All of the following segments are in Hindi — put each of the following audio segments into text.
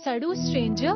Sadu, stranger?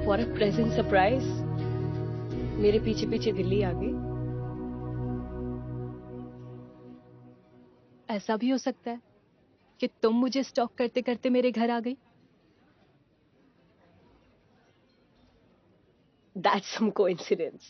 What a pleasant surprise. मेरे पीछे पीछे दिल्ली आ गई. ऐसा भी हो सकता है कि तुम मुझे स्टॉक करते करते मेरे घर आ गई. That's some coincidence.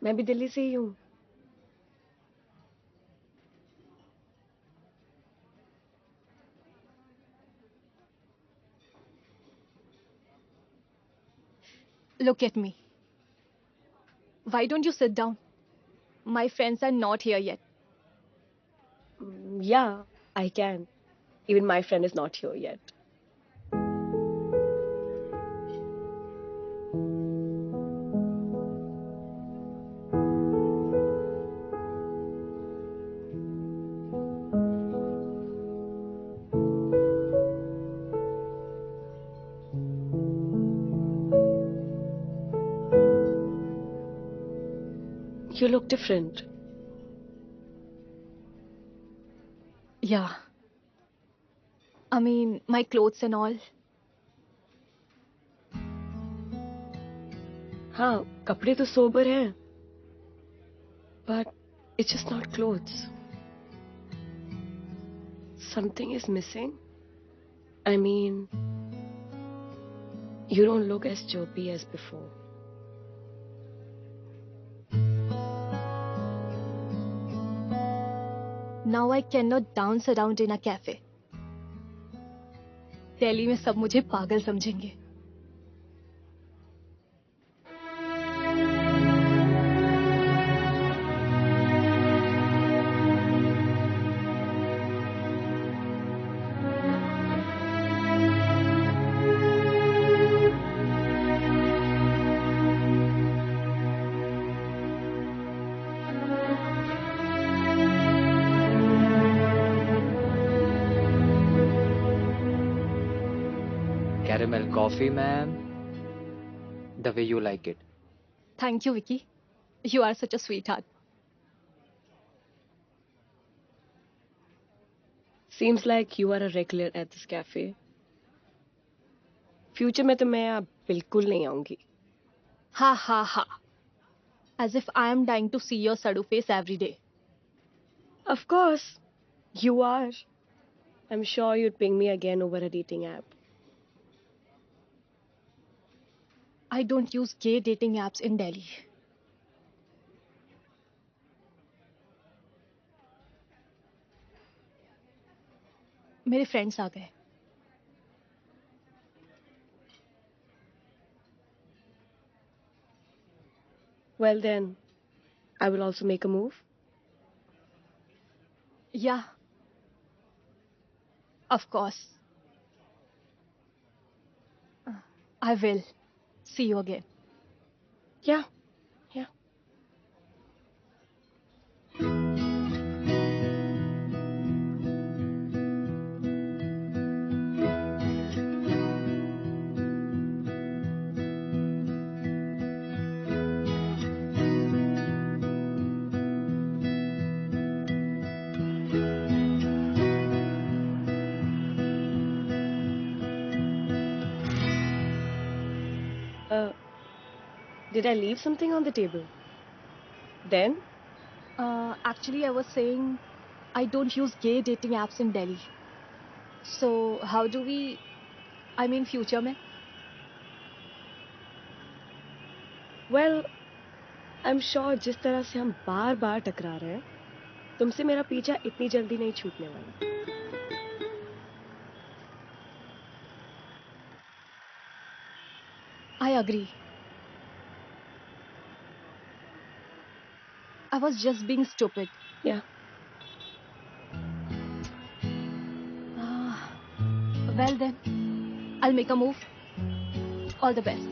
मैं भी दिल्ली से ही हूँ. Look at me. Why don't you sit down? My friends are not here yet. Yeah, I can. Even my friend is not here yet. You look different. Yeah. I mean, my clothes and all. हाँ, कपड़े तो सोबर हैं. But it's just not clothes. Something is missing. I mean, you don't look as chirpy as before. Now I cannot dance around in a cafe. Delhi में सब मुझे पागल समझेंगे. Caramel coffee, ma'am. The way you like it. Thank you, Vicky. You are such a sweetheart. Seems like you are a regular at this cafe. Future में तो मैं अब बिल्कुल नहीं आऊंगी. Ha ha ha. As if I am dying to see your Sadu face every day. Of course, you are. I'm sure you'd ping me again over a dating app. I don't use gay dating apps in Delhi. मेरे फ्रेंड्स आ गए. Well then, I will also make a move. Yeah. Of course. I will. See you again. Yeah, yeah. Did I leave something on the table? Then? Actually, I was saying I don't use gay dating apps in Delhi. So how do we, I mean future में? Well, I'm sure जिस तरह से हम बार बार टकरा रहे हैं, तुमसे मेरा पीछा इतनी जल्दी नहीं छूटने वाला. I agree. I was just being stupid. Yeah. Well then, I'll make a move. All the best.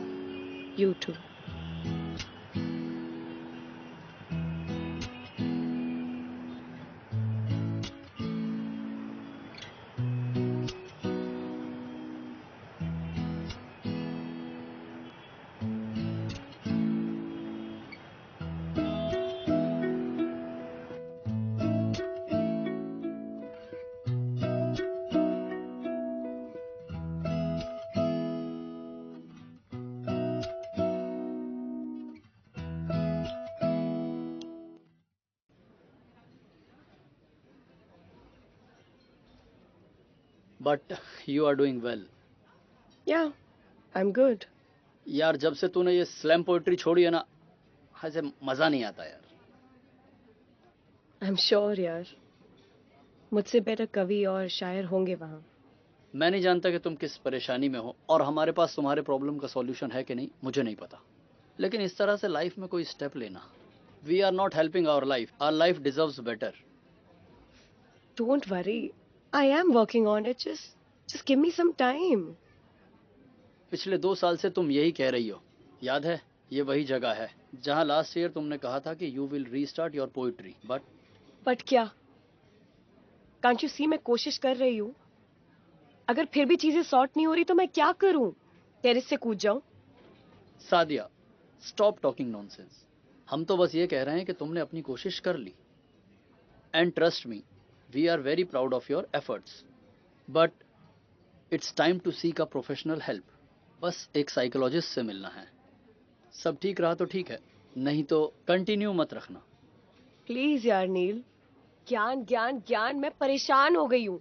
You too. But you are doing well. Yeah, I'm good. यार जब से तूने ये स्लैम पोएट्री छोड़ी है ना, ऐसे मजा नहीं आता यार. I'm sure यार. मुझसे बेटर कवि और शायर होंगे वहाँ. मैं नहीं जानता कि तुम किस परेशानी में हो और हमारे पास तुम्हारे प्रॉब्लम का सॉल्यूशन है कि नहीं, मुझे नहीं पता. लेकिन इस तरह से लाइफ में कोई स्टेप लेना, we are not helping our life deserves better. Don't worry. I am working on it. Just give me some time. पिछले 2 साल से तुम यही कह रही हो. याद है, ये वही जगह है जहाँ लास्ट ईयर तुमने कहा था कि you will restart your poetry. But क्या? Can't you see मैं कोशिश कर रही हूँ. अगर फिर भी चीजें सॉर्ट नहीं हो रही तो मैं क्या करूँ? टेरेस से कूद जाऊं? Sadia, stop talking nonsense. हम तो बस ये कह रहे हैं कि तुमने अपनी कोशिश कर ली. And trust me, we are very proud of your efforts. But it's time to seek a professional help. बस एक साइकोलॉजिस्ट से मिलना है. सब ठीक रहा तो ठीक है, नहीं तो कंटिन्यू मत रखना. प्लीज यार नील. ज्ञान ज्ञान ज्ञान. मैं परेशान हो गई हूँ.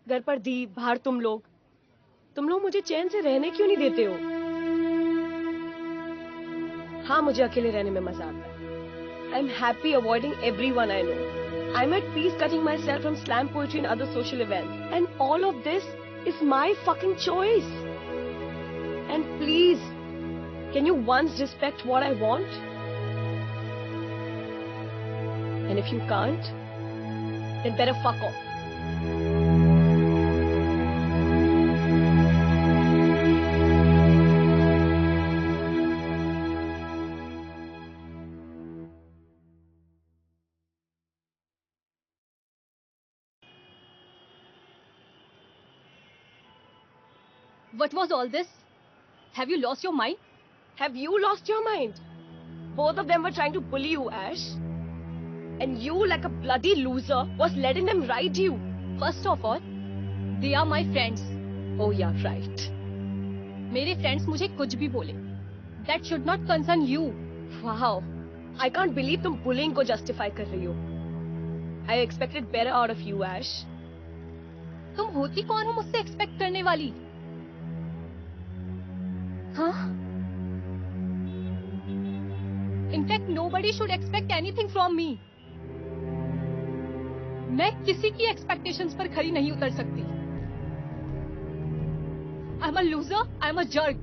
घर पर दी, बाहर तुम लोग मुझे चैन से रहने क्यों नहीं देते हो? हाँ, मुझे अकेले रहने में मजा आता है. I am happy avoiding everyone I know. I am at peace cutting myself from slam poetry and other social events. And all of this is my fucking choice. And please, can you once respect what I want? And if you can't, then better fuck off. What was all this? Have you lost your mind? Have you lost your mind? Both of them were trying to bully you, Ash. And you, like a bloody loser, was letting them ride you. First of all, they are my friends. Oh yeah, right. मेरे friends मुझे कुछ भी बोले. That should not concern you. Wow. I can't believe तुम bullying को justify कर रही हो. I expected better out of you, Ash. तुम होती कौन हो मुझसे एक्सपेक्ट करने वाली? हाँ? In fact, nobody should expect anything from me. मैं किसी की एक्सपेक्टेशंस पर खरी नहीं उतर सकती. I'm a loser. I'm a jerk.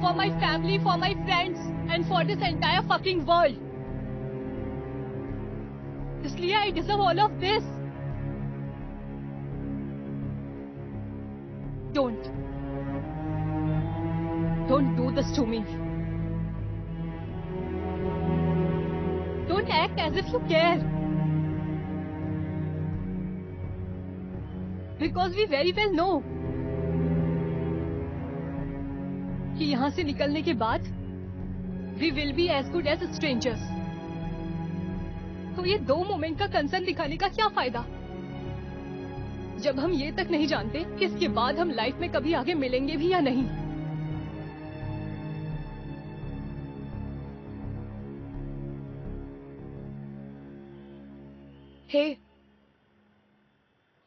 For my family, for my friends, and for this entire fucking world. इसलिए I deserve all of this. Don't do this to me. Don't act as if you care. Because we very well know कि यहाँ से निकलने के बाद we will be as good as strangers. तो ये 2 मोमेंट का कंसर्न दिखाने का क्या फायदा, जब हम ये तक नहीं जानते कि इसके बाद हम लाइफ में कभी आगे मिलेंगे भी या नहीं. Hey,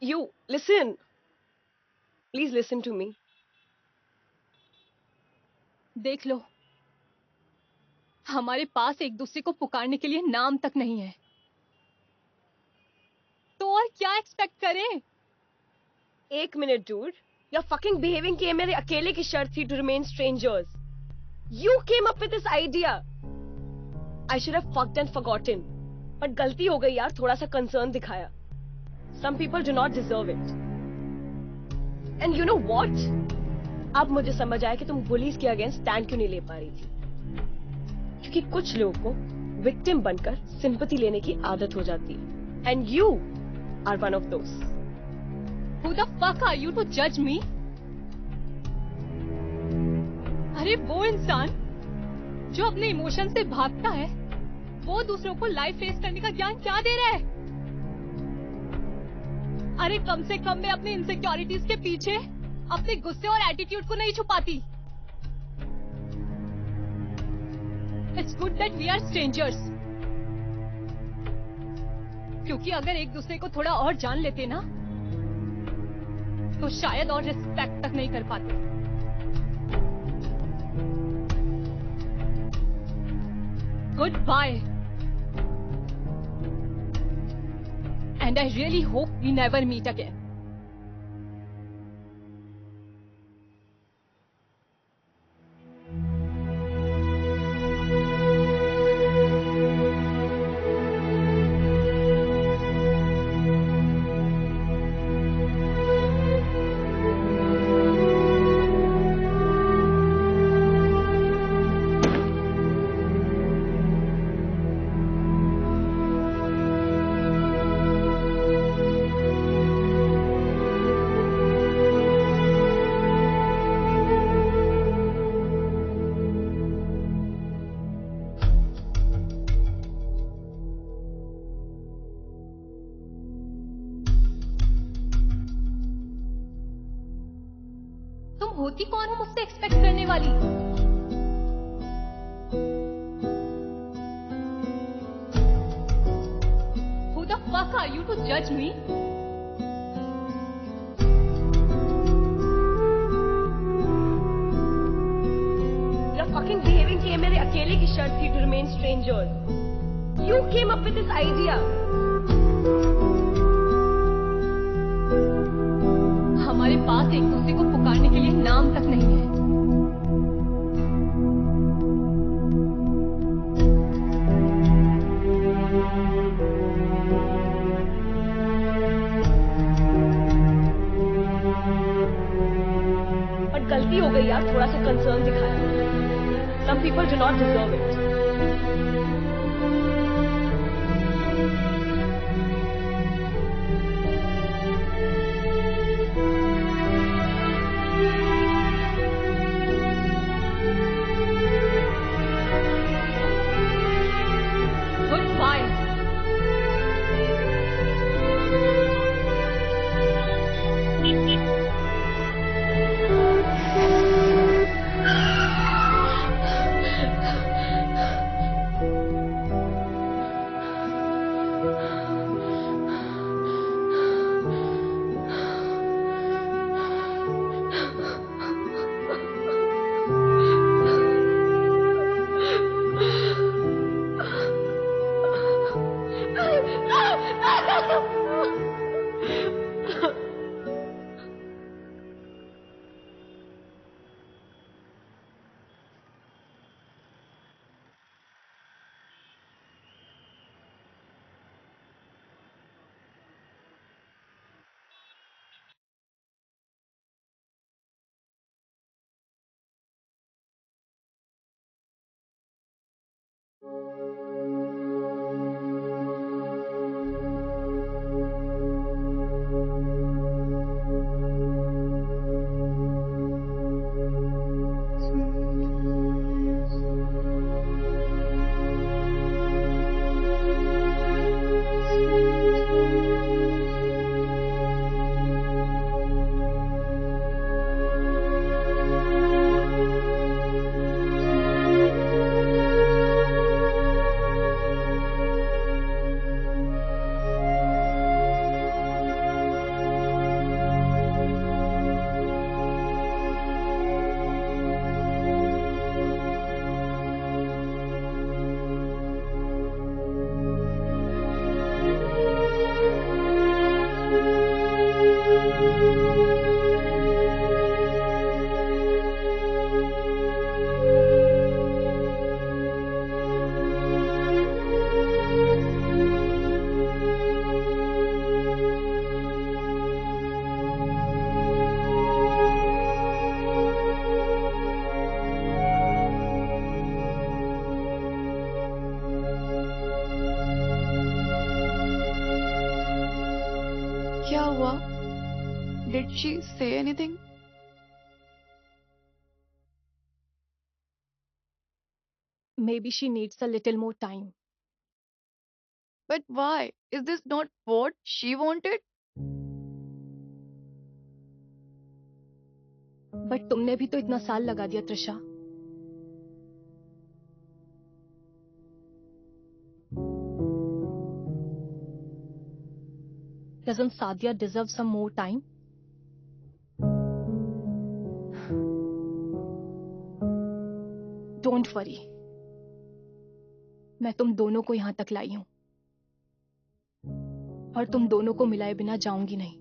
you, listen. Please listen to me. देख लो, हमारे पास एक दूसरे को पुकारने के लिए नाम तक नहीं है, तो और क्या एक्सपेक्ट करें? एक minute, dude. Your fucking behaving की मेरे अकेले की शर्त थी to remain strangers. You came up with this idea. I should have fucked and forgotten. But गलती हो गई यार, थोड़ा सा concern दिखाया. Some people do not deserve it. And you know what? अब मुझे समझ आया कि तुम बुलीज के अगेंस्ट स्टैंड क्यों नहीं ले पा रही थी. क्योंकि कुछ लोगों को विक्टिम बनकर सिंपैथी लेने की आदत हो जाती है. And you are one of those. Who the fuck are you to judge me? अरे वो इंसान जो अपने इमोशन से भागता है, वो दूसरों को लाइफ फेस करने का ज्ञान क्या दे रहा है? अरे कम से कम मैं अपनी इनसिक्योरिटीज के पीछे अपने गुस्से और एटीट्यूड को नहीं छुपाती. It's good that we are strangers. क्योंकि अगर एक दूसरे को थोड़ा और जान लेते ना, तो शायद और रिस्पेक्ट तक नहीं कर पाते. Goodbye. And I really hope we never meet again. तुम होती कौन हो मुझसे एक्सपेक्ट करने वाली? Who the fuck are you to judge me? Your fucking behaving की मेरे अकेले की शर्त थी to remain strangers. You came up with this idea. हमारे पास एक दूसरे को पुकारने के लिए नाम तक नहीं है. But गलती हो गई यार, थोड़ा सा concern दिखाया. Some people do not deserve it. Goodbye. Did she say anything? Maybe she needs a little more time. But why? Is this not what she wanted? But तुमने भी तो इतना साल लगा दिया Trisha. Doesn't Sadia deserve some more time? Don't worry. मैं तुम दोनों को यहां तक लाई हूं और तुम दोनों को मिलाए बिना जाऊंगी नहीं.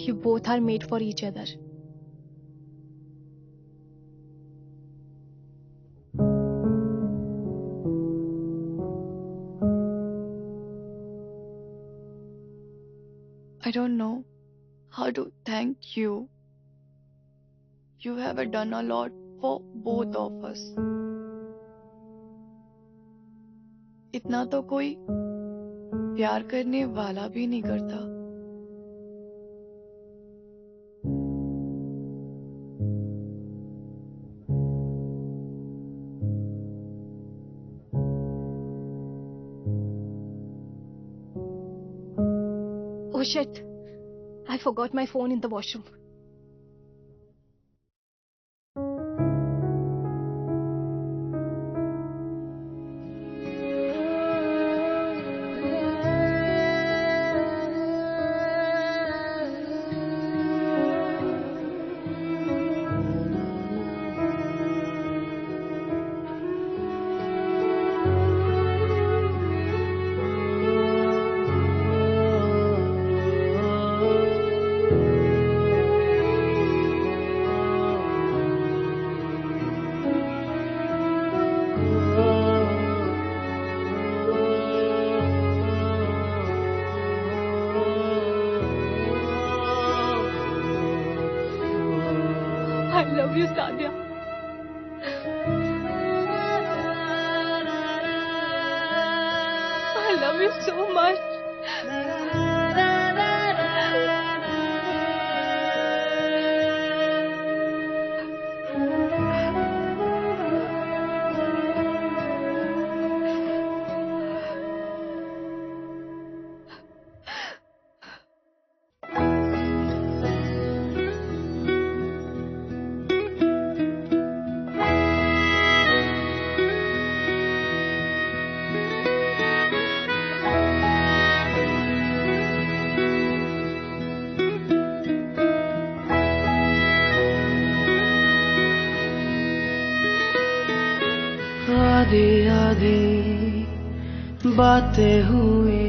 You both are made for each other. I don't know how to thank you. You have done a lot for both of us. इतना तो कोई प्यार करने वाला भी नहीं करता. Oh shit. I forgot my phone in the washroom. I love you, Sadia. I love you so much. आधी आधी बातें हुई